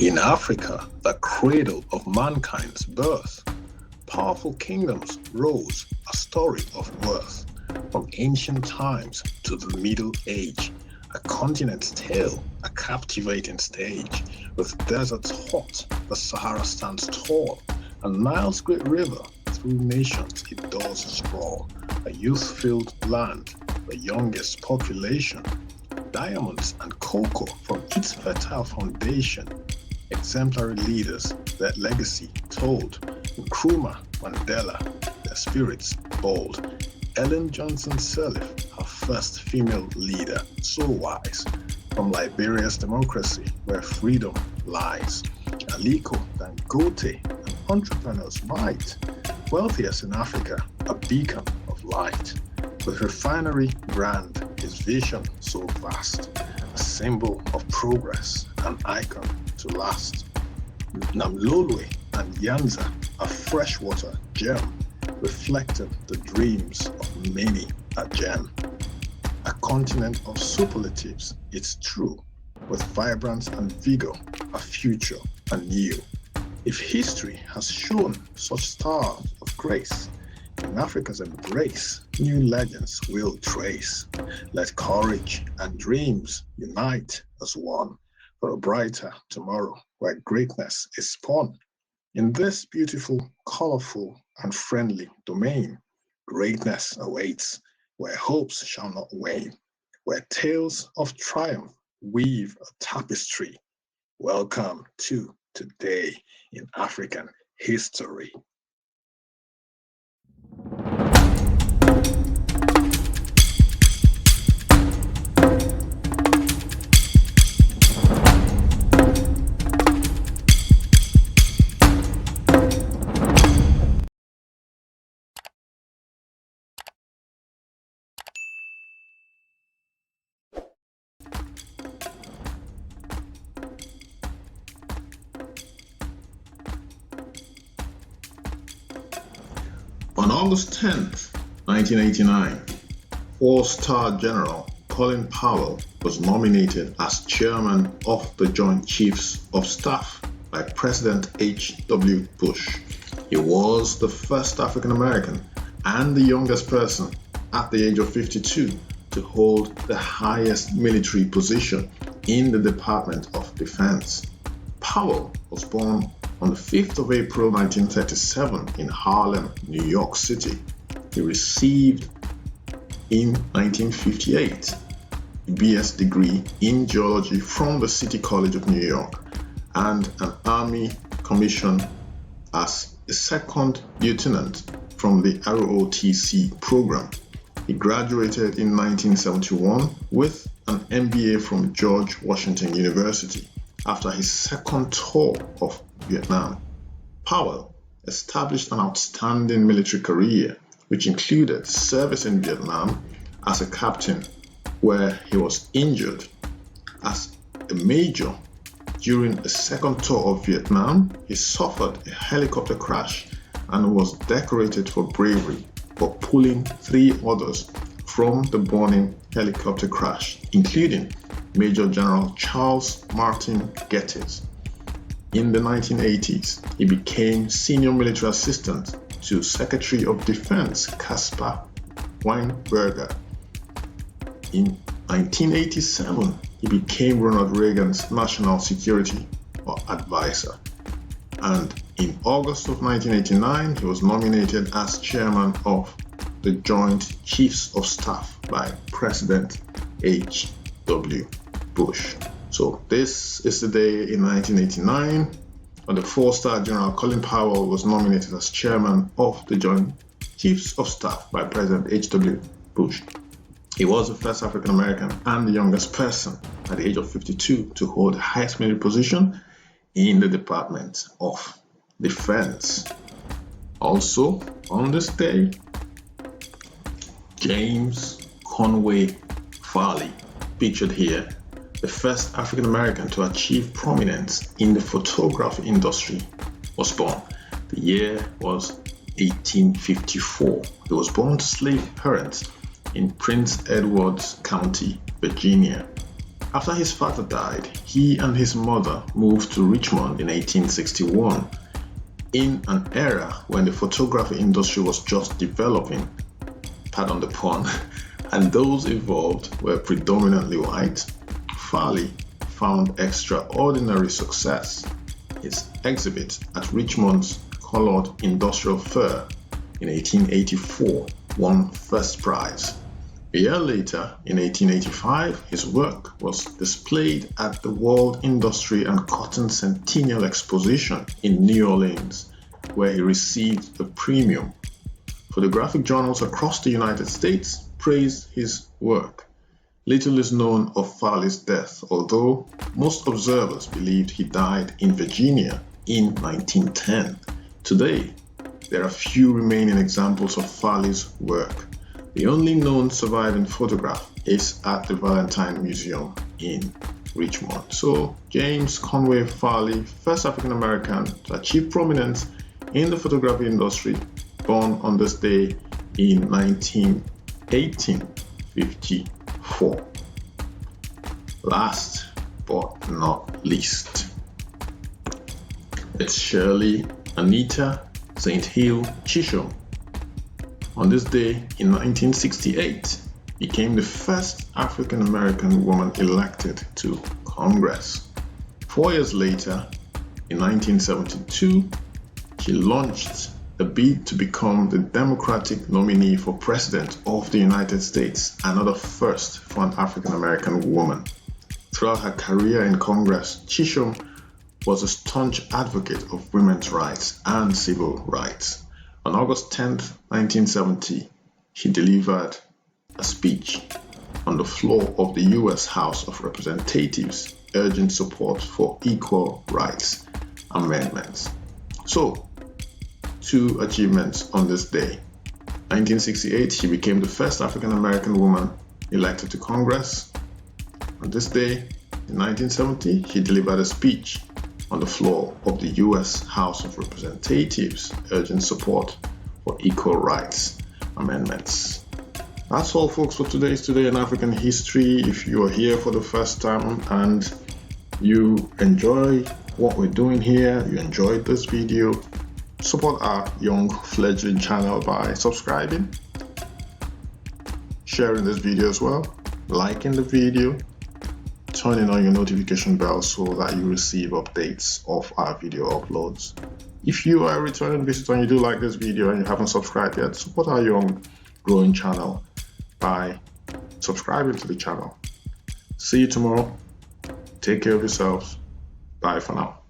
In Africa, the cradle of mankind's birth, powerful kingdoms rose, a story of worth. From ancient times to the Middle Age, a continent's tale, a captivating stage. With deserts hot, the Sahara stands tall, and Nile's great river through nations it does sprawl. A youth-filled land, the youngest population, diamonds and cocoa from its fertile foundation. Exemplary leaders, their legacy told. Nkrumah, Mandela, their spirits bold. Ellen Johnson Sirleaf, her first female leader, so wise. From Liberia's democracy, where freedom lies. Aliko Dangote, an entrepreneur's might. Wealthiest in Africa, a beacon of light. With refinery brand, his vision so vast. A symbol of progress, an icon to last. Namlolwe and Nyanza, a freshwater gem, reflected the dreams of many a gem. A continent of superlatives, it's true, with vibrance and vigor, a future anew. If history has shown such stars of grace, in Africa's embrace, new legends will trace. Let courage and dreams unite as one for a brighter tomorrow where greatness is spun. In this beautiful, colorful, and friendly domain, greatness awaits where hopes shall not wane, where tales of triumph weave a tapestry. Welcome to Today in African History. On August 10th, 1989, four-star General Colin Powell was nominated as chairman of the Joint Chiefs of Staff by President H.W. Bush. He was the first African American and the youngest person at the age of 52 to hold the highest military position in the Department of Defense. Powell was born on the 5th of April 1937 in Harlem, New York City. He received in 1958 a BS degree in geology from the City College of New York and an Army commission as a second lieutenant from the ROTC program. He graduated in 1971 with an MBA from George Washington University. After his second tour of Vietnam, Powell established an outstanding military career, which included service in Vietnam as a captain, where he was injured. As a major, during a second tour of Vietnam, he suffered a helicopter crash and was decorated for bravery for pulling 3 others from the burning helicopter crash, including Major General Charles Martin Gettis. In the 1980s, he became senior military assistant to Secretary of Defense Caspar Weinberger. In 1987, he became Ronald Reagan's national security advisor. And in August of 1989, he was nominated as chairman of the Joint Chiefs of Staff by President H.W. Bush. So this is the day in 1989 when the 4-star General Colin Powell was nominated as chairman of the Joint Chiefs of Staff by President H.W. Bush. He was the first African American and the youngest person at the age of 52 to hold the highest military position in the Department of Defense. Also on this day, James Conway Farley, pictured here, the first African American to achieve prominence in the photography industry, was born. The year was 1854. He was born to slave parents in Prince Edward County, Virginia. After his father died, he and his mother moved to Richmond in 1861, in an era when the photography industry was just developing, pardon the pun, and those involved were predominantly white. Farley found extraordinary success. His exhibit at Richmond's Colored Industrial Fair in 1884 won first prize. A year later, in 1885, his work was displayed at the World Industry and Cotton Centennial Exposition in New Orleans, where he received a premium. Photographic journals across the United States praised his work. Little is known of Farley's death, although most observers believed he died in Virginia in 1910. Today, there are few remaining examples of Farley's work. The only known surviving photograph is at the Valentine Museum in Richmond. So, James Conway Farley, first African American to achieve prominence in the photography industry, born on this day in 1854. Last but not least, it's Shirley Anita St. Hill Chisholm. On this day in 1968, became the first African American woman elected to Congress. 4 years later, in 1972, she launched a bid to become the Democratic nominee for President of the United States, another first for an African American woman. Throughout her career in Congress, Chisholm was a staunch advocate of women's rights and civil rights. On August 10, 1970, she delivered a speech on the floor of the U.S. House of Representatives urging support for equal rights amendments. So, 2 achievements on this day. 1968, she became the first African American woman elected to Congress. On this day, in 1970, she delivered a speech on the floor of the U.S. House of Representatives urging support for equal rights amendments. That's all, folks, for Today in African History. If you are here for the first time and you enjoy what we're doing here, you enjoyed this video, support our young fledgling channel by subscribing, sharing this video as well, liking the video, turning on your notification bell so that you receive updates of our video uploads. If you are a returning visitor and you do like this video and you haven't subscribed yet, support our young growing channel by subscribing to the channel. See you tomorrow. Take care of yourselves. Bye for now.